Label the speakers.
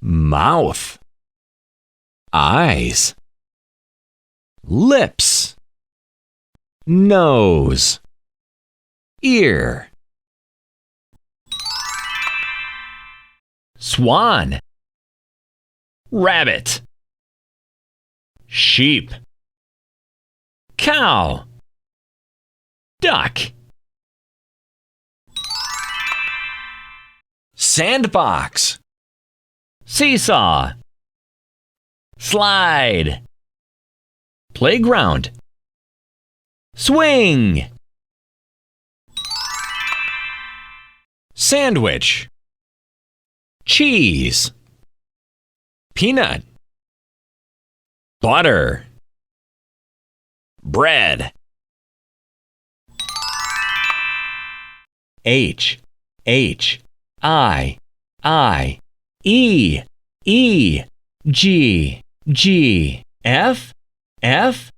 Speaker 1: mouth, eyes, lips, nose, ear. Swan, rabbit, sheep, cow, duck. Sandbox, seesaw, slide, playground, swing. Sandwich, cheese, peanut, butter, bread. H, I, E, G, F,